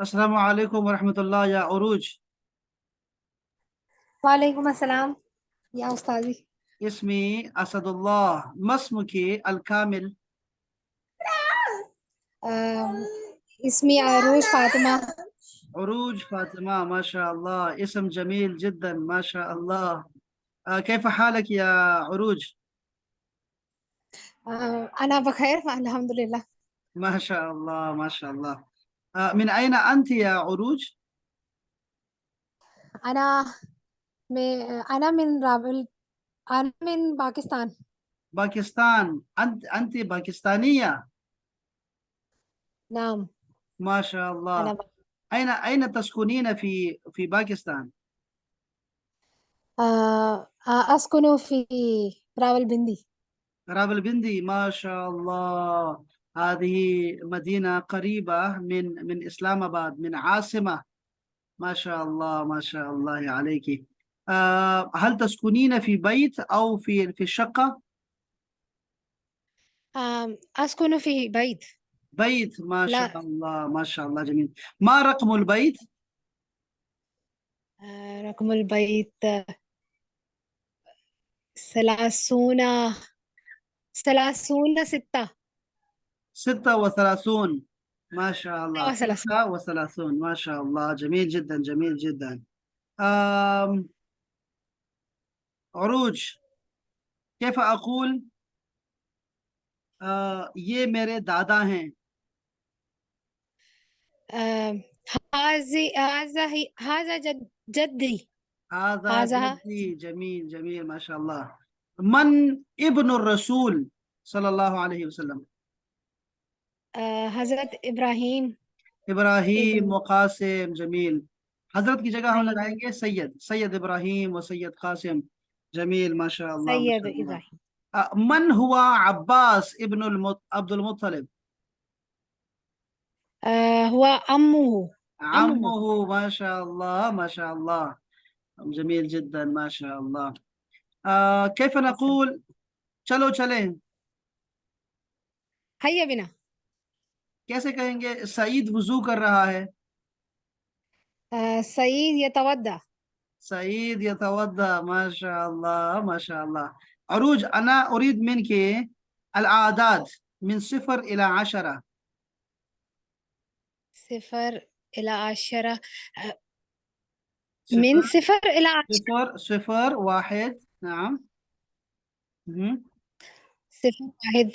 السلام عليكم ورحمة الله يا عروج. وعليكم السلام يا أستاذي. اسمي أسد الله، ما اسمك الكامل؟ آم، اسمي عروج فاطمة. عروج فاطمة، ما شاء الله، اسم جميل جدا ما شاء الله. كيف حالك يا عروج؟ أنا بخير الحمد لله. ما شاء الله ما شاء الله. من أين أنت يا عروج؟ أنا أنا من رابل. أنا من باكستان. باكستان. أنت باكستانية؟ نعم. ما شاء الله. أنا أين تسكنين في باكستان؟ أسكن في راولبندي. راولبندي، ما شاء الله. هذه مدينة قريبة من إسلام آباد، من عاصمة. ما شاء الله ما شاء الله عليك. هل تسكنين في بيت أو في الشقة؟ أسكن في بيت. بيت، ما شاء لا. الله ما شاء الله، جميل. ما رقم البيت؟ رقم البيت 30 6. 36. ما شاء الله، 36. 36 ما شاء الله، جميل جدا جميل جدا. آم، عروج، كيف أقول؟ یہ میرے دادا ہیں. هذا جدي. هذا هذا جدي، جميل جميل ما شاء الله. من ابن الرسول صلی اللہ علیہ وسلم؟ حضرت ابراہیم ابراہیم ابن و قاسم، جمیل. حضرت کی جگہ ہم سید لگائیں گے سید، سید ابراہیم و سید قاسم. جمیل ما شاء اللہ ما سید شاء اللہ. ابراہیم. من ہوا عباس ابن عبد المطلب؟ هو عمه. عمه، ما شاء الله ما شاء الله، جميل جدا ما شاء الله. كيف نقول چلو چلیں؟ هيا بنا. کیسے کہیں گے سعید وضو کر رہا ہے؟ سعيد يتودع. سعید يتوضا، ما شاء الله ما شاء الله. عروج، أنا أريد منك الأعداد من 0 إلى 10. 0 إلى 10. من صفر 0 إلى 10. صفر صفر واحد، نعم. 0 1.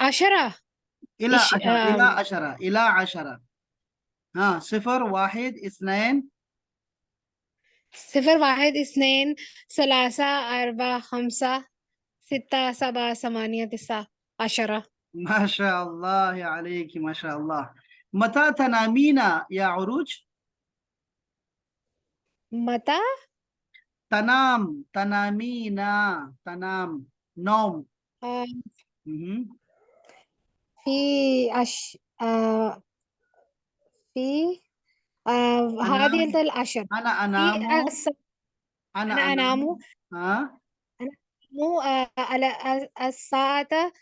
10. إلى إيش 10، إلى 10، إلى 10. ها، 0 1 2. 0 1 2 3 4 5 6 7 8 9 10. ما شاء الله عليك ما شاء الله. متى تنامين يا عروج؟ متى تنامين، تنام، نوم. آه، مهم. في أش في أنام، هذه 10. أنا في أنام، أنا أنا أنام. أنام. ها، أنا أنام على الساعة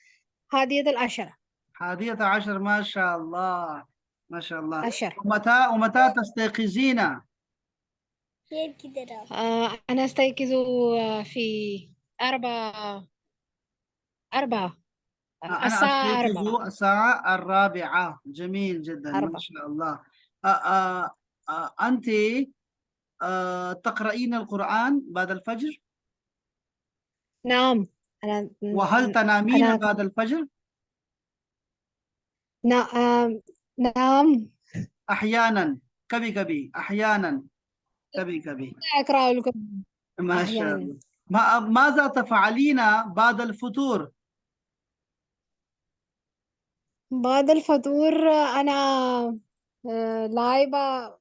11. 11 ما شاء الله ما شاء الله. 10. ومتى تستيقظين؟ أنا أستيقظ في 4. أنا الساعة أستيقظ 4. الساعة 4. جميل جدا ما 4. شاء الله. أنت تقرأين القرآن بعد الفجر؟ نعم. أنا وهل تنامين أنا بعد الفجر؟ نعم. أحيانا، كبي كبي، أحيانا، كبي كبي. أقرأ لكم ما شاء أحيانا. الله. ماذا تفعلين بعد الفطور؟ بعد الفطور أنا لاعبة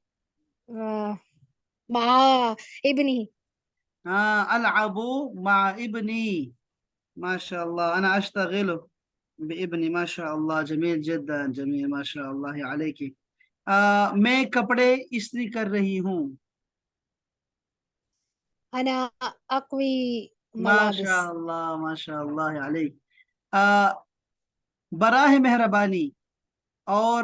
مع ابني. ألعب مع ابني. ما شاء الله، أنا أشتغل بابني. ما شاء الله، جميل جدا جميل ما شاء الله عليك. میں کپڑے استری کر رہی ہوں. أنا أقوي ما شاء ملابس. الله ما شاء الله عليك. براہ مہربانی اور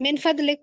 من فضلك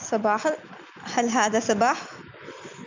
صباح هل هذا صباح؟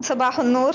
صباح النور.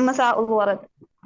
مساء الورد.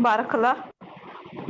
بارك الله.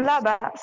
لا بأس.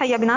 هيا بنا.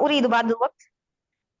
أريد بعض الوقت.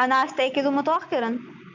أنا أستيقظ متأخرا.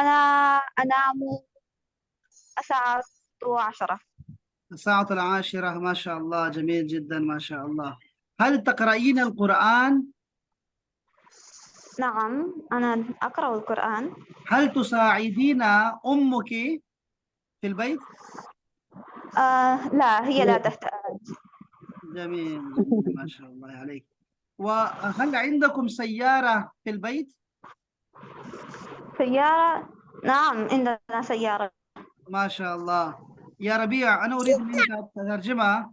أنا أنام الساعة 10. الساعة العاشرة، ما شاء الله، جميل جدا، ما شاء الله. هل تقرأين القرآن؟ نعم أنا أقرأ القرآن. هل تساعدين أمك في البيت؟ لا هي لا تحتاج. جميل جميل، ما شاء الله عليك. وهل عندكم سيارة في البيت؟ سيارة. نعم عندنا سيارة. ما شاء الله. يا ربيع، أنا أريد منك ترجمة،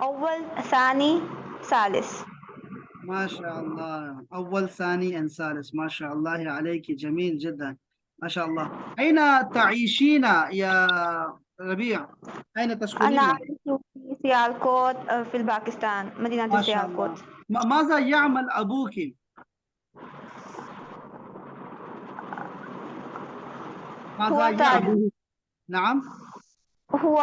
أول ثاني ثالث. ما شاء الله، أول ثاني and ثالث، ما شاء الله عليك، جميل جدا. ما شاء الله. أين تعيشين يا ربيع؟ أين أنا تسكنين؟ أعيش في سيالكوت في الباكستان، مدينة ما شاء سيالكوت. الله. ماذا يعمل أبوك؟ ماذا هو تاجر. يعمل؟ نعم. هو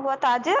هو تاجر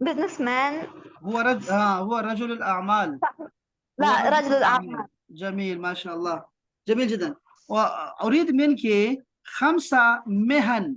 بزنسمان هو رجل الأعمال. هو لا رجل رجل الأعمال. الأعمال. جميل ما شاء الله. جميل جدا. وأريد منك 5 مهن،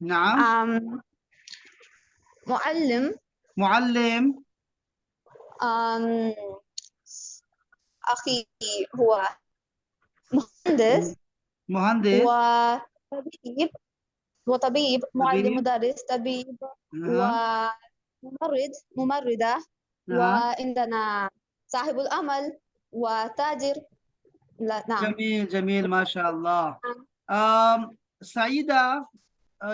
نعم. معلم. معلم. أم أخي هو مهندس مهندس. وطبيب معلم طبيب. مدرس طبيب أها. ممرضة أها. وعندنا صاحب العمل وتاجر. لا نعم. جميل جميل ما شاء الله. سعيدة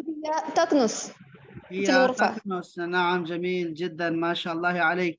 هي تكنس في هي الغرفة. تكنس. نعم جميل جدا ما شاء الله عليك.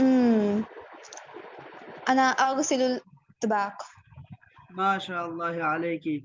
أمم، أنا أغسل الطباق. ما شاء الله عليك.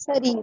سرير.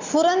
فرن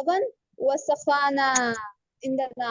oven والسخانة عندنا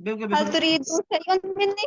هل تريد شيئا مني؟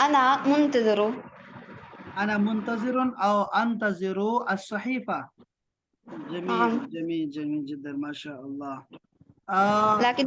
أنا منتظر. أنا منتظر أو أنتظر الصحيفة. جميل جميل جميل جدا ما شاء الله. لكن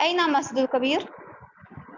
أين مسجد الكبير؟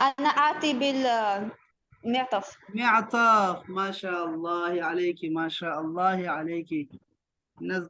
أنا آتي بالمعطف. معطف. ما شاء الله عليك ما شاء الله عليك.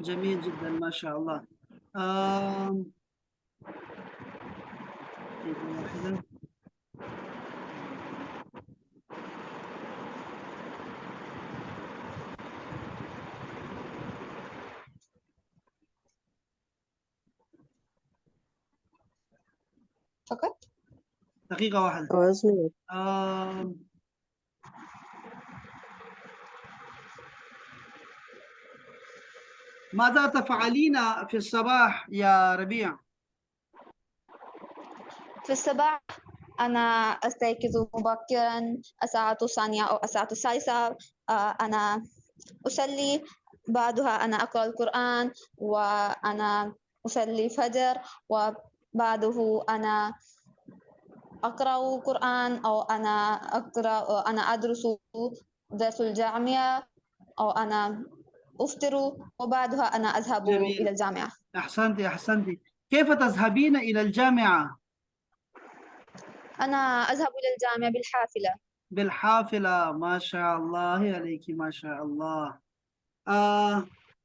جميل جدا ما شاء الله. دقيقة واحدة. فقط. دقيقة واحدة. ماذا تفعلين في الصباح يا ربيع؟ في الصباح أنا أستيقظ مبكرا الساعة 2 أو الساعة 3. أنا أصلي، بعدها أنا أقرأ القرآن وأنا أصلي فجر، وبعده أنا أقرأ القرآن أو أنا أدرس درس الجامعة أو أنا أفطر، وبعدها أنا أذهب جميل. إلى الجامعة. أحسنتي أحسنتي. كيف تذهبين إلى الجامعة؟ أنا أذهب إلى الجامعة بالحافلة. بالحافلة. ما شاء الله عليك ما شاء الله.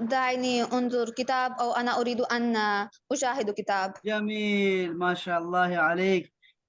دعني أنظر كتاب أو أنا أريد أن أشاهد كتاب. جميل ما شاء الله عليك.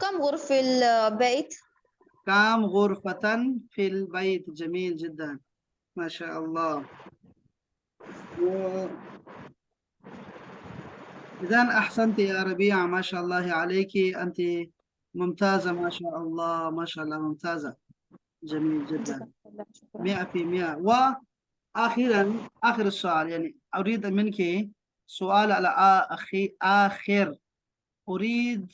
كم غرف البيت؟ كم غرفة في البيت. جميل جدا ما شاء الله. إذن أحسنت يا ربيع، ما شاء الله عليك، أنت ممتازة ما شاء الله، ما شاء الله ممتازة. جميل جدا. جزاك الله شكرا. 100%. وأخيرا آخر السؤال، يعني أريد منك سؤال على آخر. أريد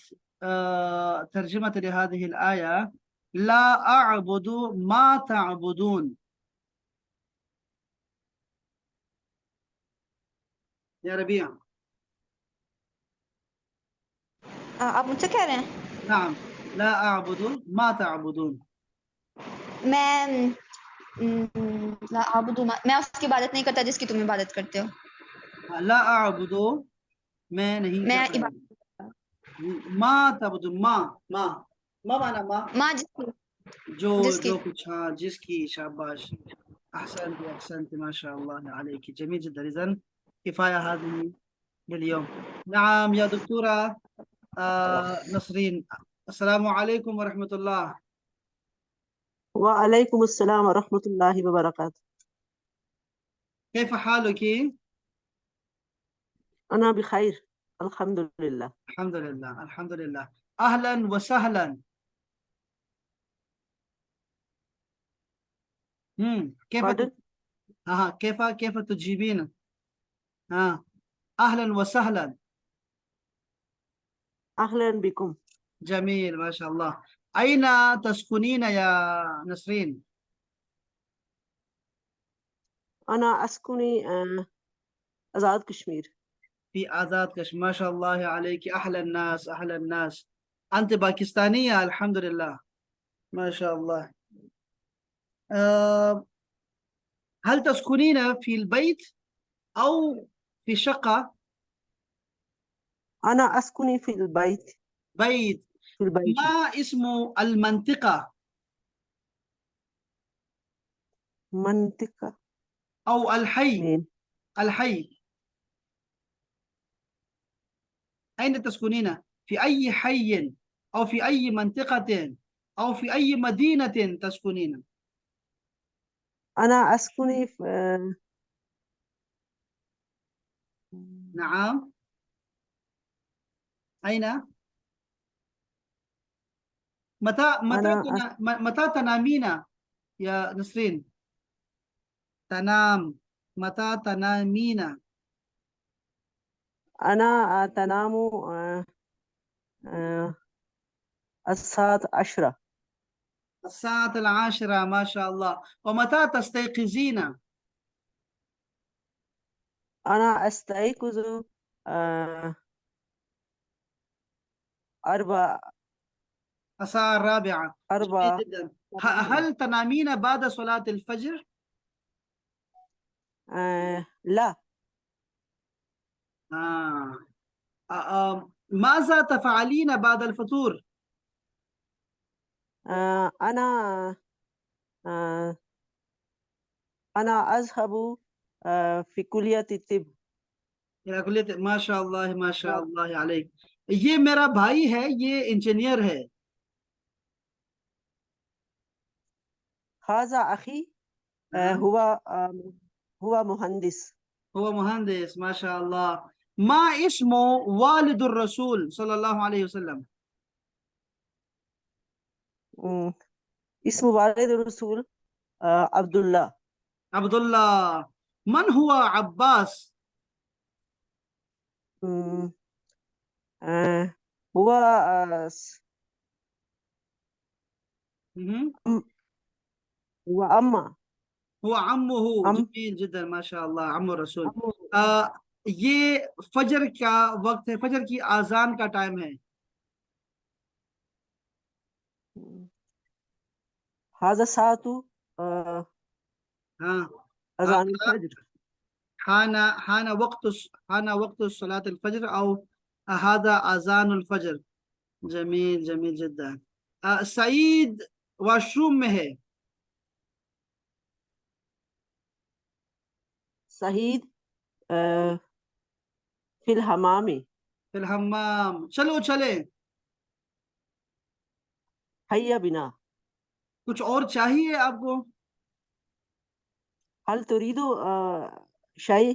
ترجمة لهذه الآية: لا أعبد ما تعبدون. يا ربيع. آپ مجھ سے کہہ رہے ہیں؟ نعم. لا أعبد ما تعبدون. میں لا اعبد میں اس کی عبادت نہیں کرتا جس کی تم عبادت کرتے ہو. لا أعبد میں نہیں میں کرتا عبادت ہوں. ما تعبدون، ما معنی ما؟ ماں جس کی جو کچھ، ہاں، جس کی. شاباش. أحسنت ما شاء الله عليك. جميل جدا. إذن كفاية هذه لليوم. نعم يا دكتورة نسرين. السلام عليكم ورحمة الله. وعليكم السلام ورحمة الله وبركاته. كيف حالك؟ أنا بخير الحمد لله. الحمد لله الحمد لله. أهلا وسهلا. كيف Pardon? كيف تجيبين؟ أهلا وسهلا. أهلا بكم. جميل ما شاء الله. أين تسكنين يا نسرين؟ أنا أسكني آزاد كشمير. في آزاد كشمير. ما شاء الله عليك. أحلى الناس أحلى الناس. أنت باكستانية الحمد لله. ما شاء الله. هل تسكنين في البيت أو في شقة؟ أنا أسكني في البيت. بيت. في البيت. ما اسم المنطقة منطقة أو الحي؟ مين؟ الحي أين تسكنين؟ في أي حي أو في أي منطقة أو في أي مدينة تسكنين؟ أنا أسكني في نعم. أين؟ متى تنامين يا نسرين؟ تنام. متى تنامين؟ أنا تنام الساعة 10. الساعة 10. ما شاء الله. ومتى تستيقظين؟ أنا أستيقظ 4. الساعة 4. جميل جدا. هل تنامين بعد صلاة الفجر؟ لا. ماذا تفعلين بعد الفطور؟ أنا أذهب في كلية الطب. إلى كلية. ما شاء الله ما شاء الله عليك. یہ میرا بھائی ہے، یہ انجینئر ہے. هذا أخي هو مهندس. هو مهندس ما شاء الله. ما اسم والد الرسول صلى الله عليه وسلم؟ اسم والد الرسول عبد الله. عبد الله. من هو عباس؟ هو أما هو عمه. جميل جدا ما شاء الله. عم الرسول. یہ فجر کا وقت ہے، فجر کی آذان کا ٹائم ہے. هذا ساعة أذان الفجر. حان وقت صلاة الفجر أو هذا أذان الفجر. جميل جميل جدا. سعيد واشروم میں ہے. سعيد في الحمام. في الحمام. چلو چلیں. هيا بنا. کچھ اور چاہیے آپ کو؟ هل تريد شيء؟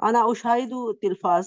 أنا أشاهد تلفاز.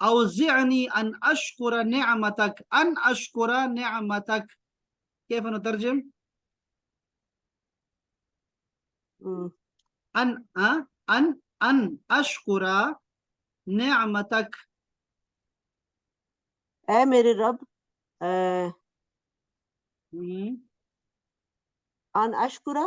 أوزعني أن أشكر نعمتك، أن أشكر نعمتك، كيف نترجم؟ مم. أن أشكر نعمتك. اے میرے رب، مم. ان اشکرا،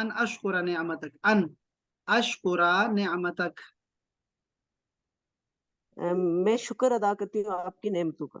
أن أشكر نعمتك، أن أشكر نعمتك. میں شکر ادا کرتی ہوں آپ کی نعمتوں کا.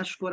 أشكر،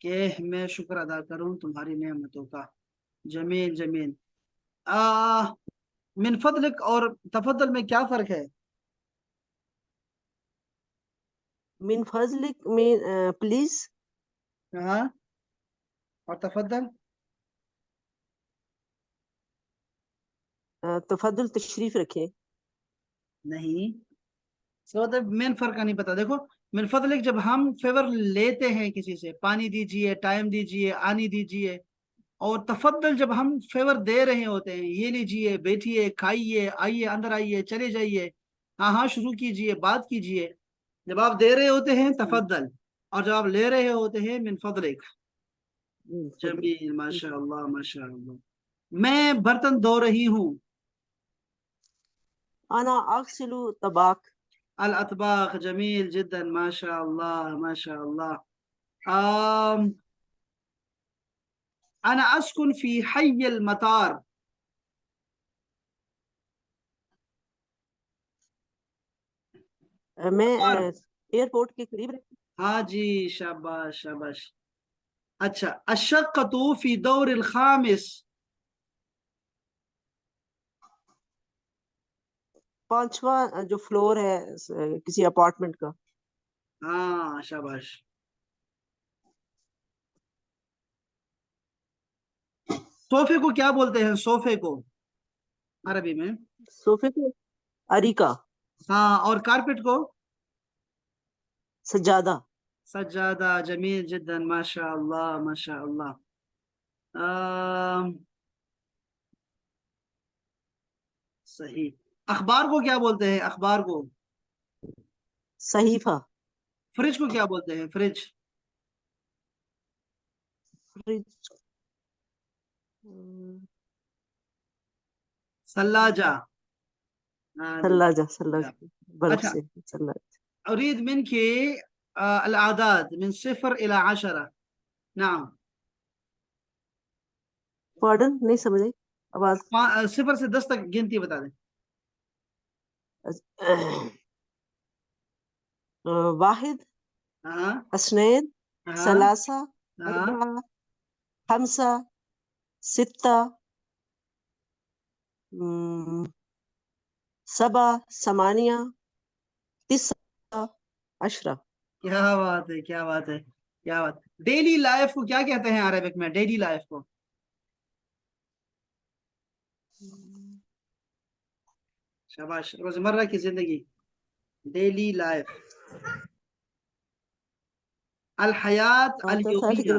کہ میں شکر ادا کروں تمہاری نعمتوں کا. جمیل جمیل. من فضلک اور تفضل میں کیا فرق ہے؟ من فضلک میں پلیز، ہاں اور تفضل تفضل تشریف رکھیں. نہیں. مین فرق کا نہیں پتا. دیکھو من فضلک جب ہم فیور لیتے ہیں کسی سے، پانی دیجئے، ٹائم دیجئے، آنی دیجئے، اور تفضل جب ہم فیور دے رہے ہوتے ہیں، یہ لیجئے، بیٹھیے، کھائیے، آئیے، اندر آئیے، چلے جائیے، ہاں ہاں شروع کیجئے، بات کیجئے. جب آپ دے رہے ہوتے ہیں تفضل، اور جب آپ لے رہے ہوتے ہیں من فضلک. من فضلک. جمیل ماشاء اللہ ماشاء اللہ. میں برتن دھو رہی ہوں. انا اغسل طباق. الاطباق، جمیل جدا ماشاء اللہ ماشاء اللہ. آم انا اسکن فی حی المطار. میں ایئرپورٹ کے قریب رہتی ہاں جی شاباش شاباش. اچھا الشقة فی دور الخامس. پانچواں جو فلور ہے کسی اپارٹمنٹ کا. ہاں شاباش. صوفے کو کیا بولتے ہیں؟ صوفے کو عربی میں. صوفے کو اریکا. ہاں اور کارپیٹ کو سجادہ. سجادہ. جمیل جدا ماشاء اللہ ماشاء اللہ. صحیح. اخبار کو کیا بولتے ہیں؟ اخبار کو. صحیفہ. فریج کو کیا بولتے ہیں؟ فریج. فریج. ثلاجہ. ہاں جی. ثلاجہ. ثلاجہ برف اچھا سے. ثلاجہ. اريد منك الاعداد من 0 الى 10. نعم. پارڈن نہیں سمجھے آواز. 0 سے 10 تک گنتی بتا دیں. واحد، ہاں اثنين، ہاں ثلاثة، ہاں. أربعة، خمسة، ستة، سبعة، ثمانية، تسعة، عشرة. کیا بات ہے کیا بات ہے کیا بات. ڈیلی لائف کو کیا کہتے ہیں عربک میں؟ ڈیلی لائف کو شاباش. روزمرہ کی زندگی. Daily life. الحیات الیومیہ.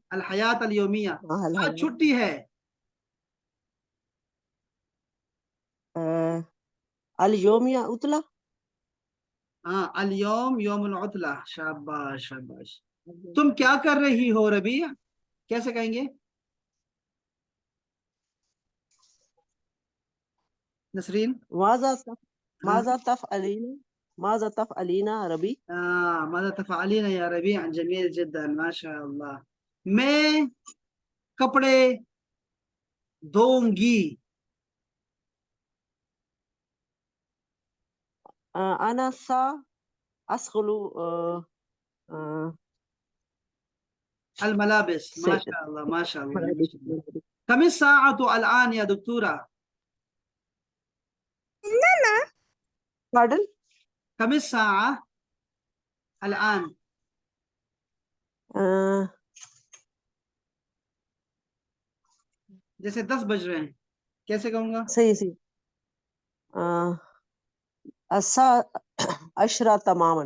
الحیات الیومیہ. آج چھٹی ہے. اليومية عطلة. ہاں اليوم یوم العطلہ. شاباش شاباش. تم کیا کر رہی ہو ربیع؟ کیسے کہیں گے نسرین؟ ماذا تفعلين؟ ماذا تفعلين ربي؟ ماذا تفعلين یا ربیع؟ جمیل جدا ماشاء اللہ. میں کپڑے دھوؤں گی. أنا سأغسل الملابس. ما سيد. شاء الله ما شاء الله ما شاء الله. كم الساعة الآن يا دكتورة؟ پارڈن. كم الساعة الآن؟ جیسے 10 بج رہے ہیں، کیسے کہوں گا؟ صحیح صحیح. عشرة تماما.